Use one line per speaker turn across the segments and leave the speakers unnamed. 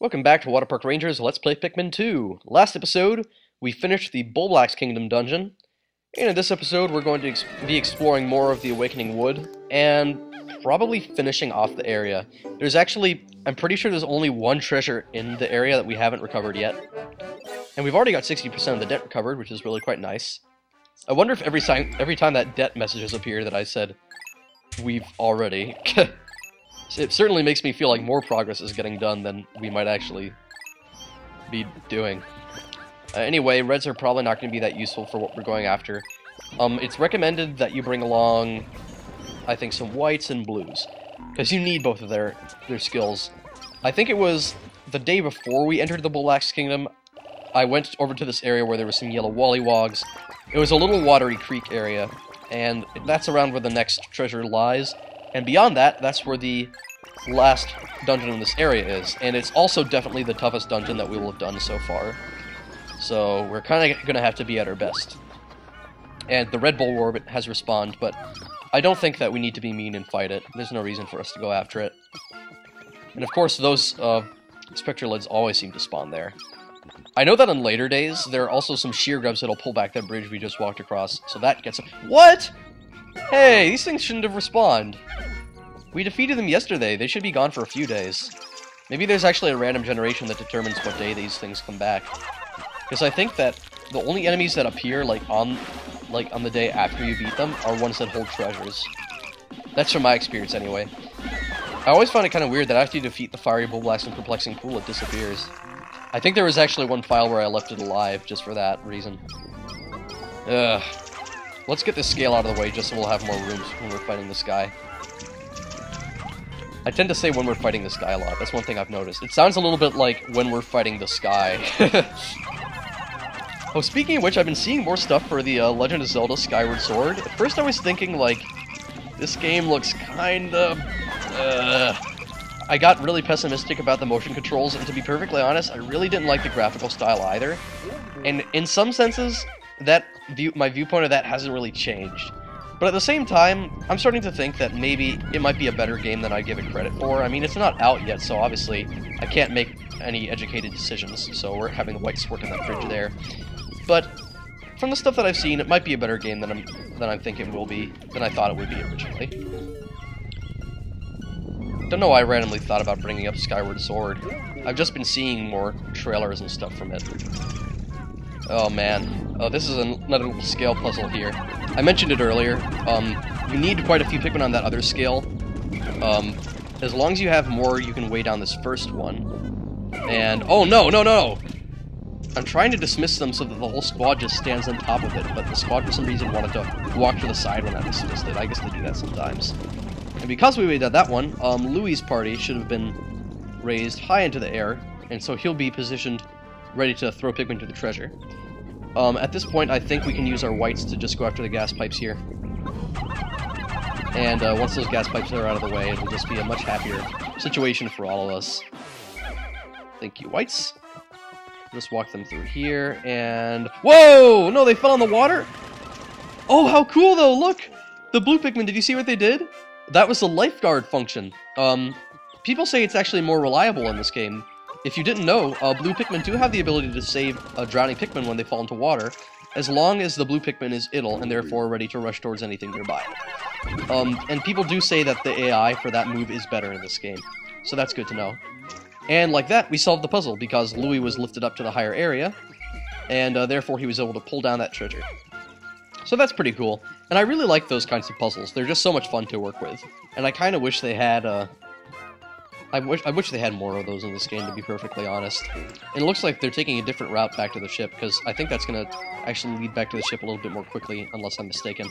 Welcome back to WaterparkRangers Let's Play Pikmin 2. Last episode, we finished the Bulblax Kingdom dungeon, and in this episode we're going to be exploring more of the Awakening Wood, and probably finishing off the area. There's actually, I'm pretty sure there's only one treasure in the area that we haven't recovered yet. And we've already got 60% of the debt recovered, which is really quite nice. I wonder if every time that debt messages appear that I said, we've already... It certainly makes me feel like more progress is getting done than we might actually be doing. Anyway, reds are probably not going to be that useful for what we're going after. It's recommended that you bring along, I think, some whites and blues, because you need both of their skills. I think it was the day before we entered the Bulblax Kingdom, I went over to this area where there were some yellow wollywogs. It was a little watery creek area, and that's around where the next treasure lies. And beyond that, that's where the last dungeon in this area is. And it's also definitely the toughest dungeon that we will have done so far. So we're kind of going to have to be at our best. And the red bull orbit has respawned, but I don't think that we need to be mean and fight it. There's no reason for us to go after it. And of course, those spectralids always seem to spawn there. I know that in later days, there are also some sheer grubs that'll pull back that bridge we just walked across, so that gets... What?! Hey, these things shouldn't have respawned. We defeated them yesterday. They should be gone for a few days. Maybe there's actually a random generation that determines what day these things come back. Because I think that the only enemies that appear on the day after you beat them are ones that hold treasures. That's from my experience anyway. I always find it kind of weird that after you defeat the fiery Bulblax and perplexing pool, it disappears. I think there was actually one file where I left it alive just for that reason. Ugh. Let's get this scale out of the way just so we'll have more rooms when we're fighting this guy. I tend to say when we're fighting this guy a lot. That's one thing I've noticed. It sounds a little bit like when we're fighting the sky. Oh, speaking of which, I've been seeing more stuff for the Legend of Zelda Skyward Sword. At first I was thinking, like, this game looks kind of... I got really pessimistic about the motion controls, and to be perfectly honest, I really didn't like the graphical style either. And in some senses, my viewpoint of that hasn't really changed. But at the same time, I'm starting to think that maybe it might be a better game than I give it credit for. I mean, it's not out yet, so obviously I can't make any educated decisions, so we're having the whites work in that fridge there. But from the stuff that I've seen, it might be a better game than I'm thinking it will be, than I thought it would be originally. Don't know why I randomly thought about bringing up Skyward Sword. I've just been seeing more trailers and stuff from it. Oh man, this is another little scale puzzle here. I mentioned it earlier, you need quite a few Pikmin on that other scale. As long as you have more, you can weigh down this first one. And, oh no, no, no! I'm trying to dismiss them so that the whole squad just stands on top of it, but the squad for some reason wanted to walk to the side when I dismissed it. I guess they do that sometimes. And because we weighed down that one, Louie's party should have been raised high into the air, and so he'll be positioned ready to throw Pikmin to the treasure. At this point, I think we can use our whites to just go after the gas pipes here. And once those gas pipes are out of the way, it'll just be a much happier situation for all of us. Thank you, whites. Just walk them through here, and... Whoa! No, they fell in the water? Oh, how cool, though! Look! The blue Pikmin, did you see what they did? That was the lifeguard function. People say it's actually more reliable in this game. If you didn't know, blue Pikmin do have the ability to save drowning Pikmin when they fall into water, as long as the blue Pikmin is idle and therefore ready to rush towards anything nearby. And people do say that the AI for that move is better in this game, so that's good to know. And like that, we solved the puzzle, because Louie was lifted up to the higher area, and therefore he was able to pull down that treasure. So that's pretty cool, and I really like those kinds of puzzles. They're just so much fun to work with, and I kind of wish they had, I wish they had more of those in this game, to be perfectly honest. And it looks like they're taking a different route back to the ship, because I think that's going to actually lead back to the ship a little bit more quickly, unless I'm mistaken.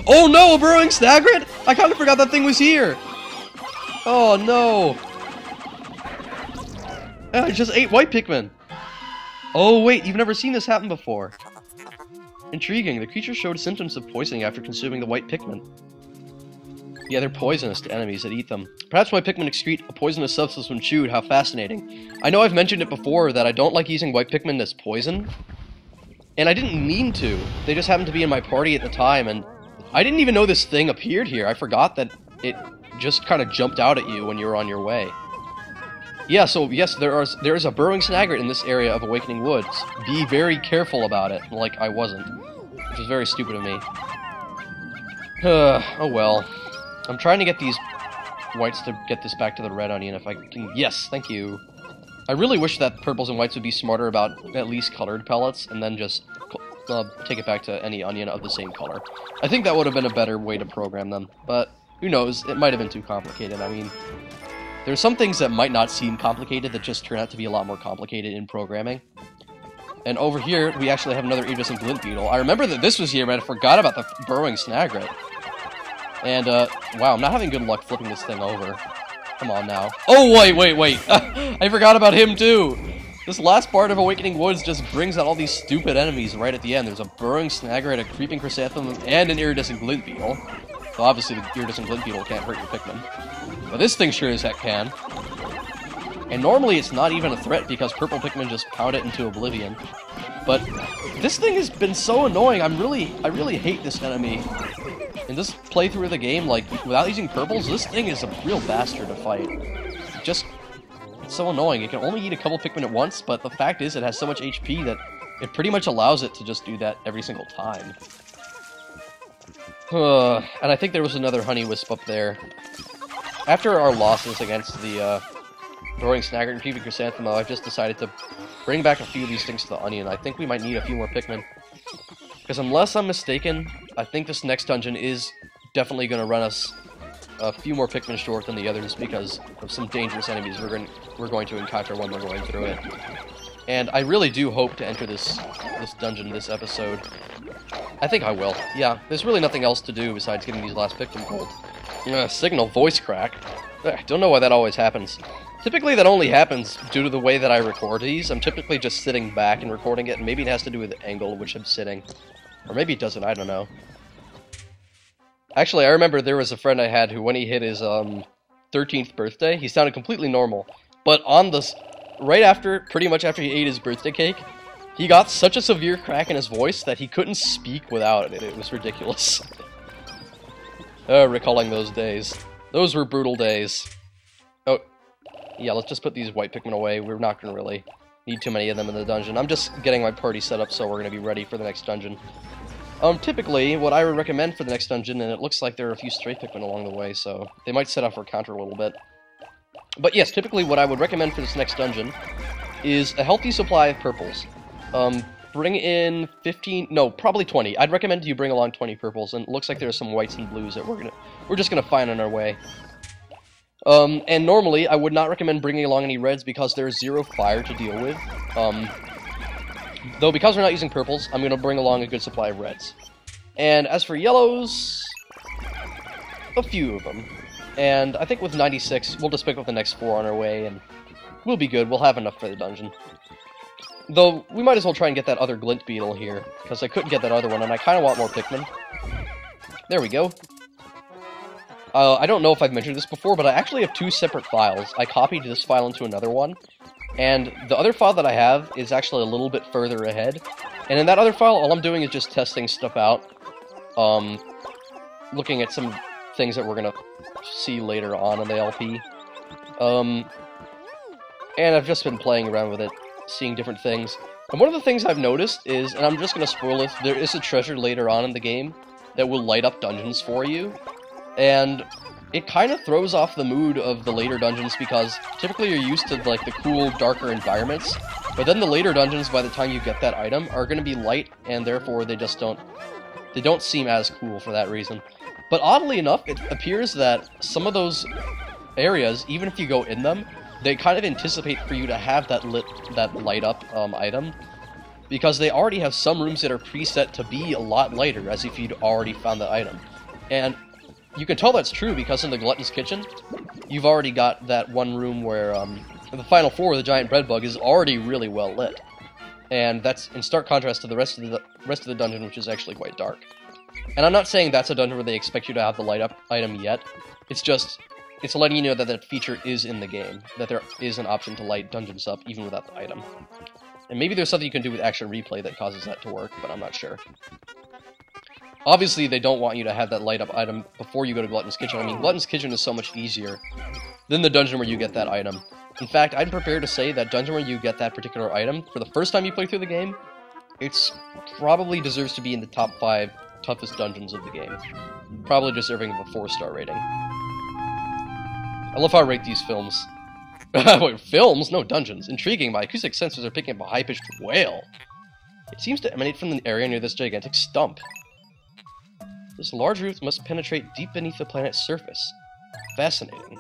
Oh no, a burrowing stagrid? I kind of forgot that thing was here! Oh no! I just ate white Pikmin! Oh wait, you've never seen this happen before. Intriguing, the creature showed symptoms of poisoning after consuming the white Pikmin. Yeah, they're poisonous to enemies that eat them. Perhaps white Pikmin excrete a poisonous substance when chewed. How fascinating. I know I've mentioned it before that I don't like using white Pikmin as poison. And I didn't mean to. They just happened to be in my party at the time, and I didn't even know this thing appeared here. I forgot that it just kind of jumped out at you when you were on your way. Yeah, so yes, there is a burrowing snagret in this area of Awakening Woods. Be very careful about it, like I wasn't. Which is very stupid of me. Oh well. I'm trying to get these whites to get this back to the red onion if I can. Yes, thank you. I really wish that purples and whites would be smarter about at least colored pellets, and then just take it back to any onion of the same color. I think that would have been a better way to program them, but who knows, it might have been too complicated. I mean, there's some things that might not seem complicated that just turn out to be a lot more complicated in programming. And over here, we actually have another iridescent glint beetle. I remember that this was here, but I forgot about the burrowing snagret. And, wow, I'm not having good luck flipping this thing over. Come on now. Oh, wait. I forgot about him, too. This last part of Awakening Woods just brings out all these stupid enemies right at the end. There's a burrowing snagret, a creeping chrysanthemum, and an iridescent glint beetle. So obviously the iridescent glint beetle can't hurt your Pikmin. But this thing sure as heck can. And normally it's not even a threat because purple Pikmin just pound it into oblivion. But this thing has been so annoying. I really hate this enemy. In this playthrough of the game, like, without using purples, this thing is a real bastard to fight. It's so annoying. It can only eat a couple Pikmin at once, but the fact is it has so much HP that it pretty much allows it to just do that every single time. And I think there was another honey wisp up there. After our losses against the burrowing snagret and creeping chrysanthemum, I've just decided to bring back a few of these things to the onion. I think we might need a few more Pikmin. Because unless I'm mistaken, I think this next dungeon is definitely going to run us a few more Pikmin short than the others because of some dangerous enemies we're going to encounter when we're going through it. And I really do hope to enter this dungeon this episode. I think I will. Yeah, there's really nothing else to do besides getting these last Pikmin gold. Signal voice crack. I don't know why that always happens. Typically that only happens due to the way that I record these. I'm typically just sitting back and recording it, and maybe it has to do with the angle at which I'm sitting. Or maybe it doesn't, I don't know. Actually, I remember there was a friend I had who, when he hit his 13th birthday, he sounded completely normal. But on this, right after, pretty much after he ate his birthday cake, he got such a severe crack in his voice that he couldn't speak without it. It was ridiculous. Recalling those days. Those were brutal days. Oh, yeah, let's just put these white Pikmin away. We're not going to really need too many of them in the dungeon. I'm just getting my party set up so we're going to be ready for the next dungeon. Typically, what I would recommend for the next dungeon, and it looks like there are a few stray Pikmin along the way, so they might set up for a counter a little bit. But yes, typically what I would recommend for this next dungeon is a healthy supply of purples. Bring in 15, no, probably 20. I'd recommend you bring along 20 purples, and it looks like there's some whites and blues that we're just gonna find on our way. And normally, I would not recommend bringing along any reds because there's 0 fire to deal with. Though because we're not using purples, I'm gonna bring along a good supply of reds. And as for yellows, a few of them. And I think with 96, we'll just pick up the next 4 on our way, and we'll be good. We'll have enough for the dungeon. Though, we might as well try and get that other glint beetle here, because I couldn't get that other one, and I kind of want more Pikmin. There we go. I don't know if I've mentioned this before, but I actually have 2 separate files. I copied this file into another one, and the other file that I have is actually a little bit further ahead. And in that other file, all I'm doing is just testing stuff out, looking at some things that we're gonna see later on in the LP. And I've just been playing around with it, seeing different things. And one of the things I've noticed is, and I'm just gonna spoil it, there is a treasure later on in the game that will light up dungeons for you. And it kind of throws off the mood of the later dungeons because typically you're used to like the cool, darker environments, but then the later dungeons, by the time you get that item, are going to be light, and therefore they just don't seem as cool for that reason. But oddly enough, it appears that some of those areas, even if you go in them, they kind of anticipate for you to have that light up item, because they already have some rooms that are preset to be a lot lighter, as if you'd already found the item. And you can tell that's true because in the Glutton's Kitchen, you've already got that one room where the final floor, the giant bread bug, is already really well lit, and that's in stark contrast to the rest of the dungeon, which is actually quite dark. And I'm not saying that's a dungeon where they expect you to have the light up item yet. It's letting you know that that feature is in the game, that there is an option to light dungeons up even without the item. And maybe there's something you can do with Action Replay that causes that to work, but I'm not sure. Obviously, they don't want you to have that light-up item before you go to Glutton's Kitchen. I mean, Glutton's Kitchen is so much easier than the dungeon where you get that item. In fact, I'd prepare to say that dungeon where you get that particular item, for the first time you play through the game, it's probably deserves to be in the top 5 toughest dungeons of the game. Probably deserving of a 4-star rating. I love how I rate these films. Wait, films? No, dungeons. Intriguing, my acoustic sensors are picking up a high-pitched wail. It seems to emanate from the area near this gigantic stump. This large root must penetrate deep beneath the planet's surface. Fascinating.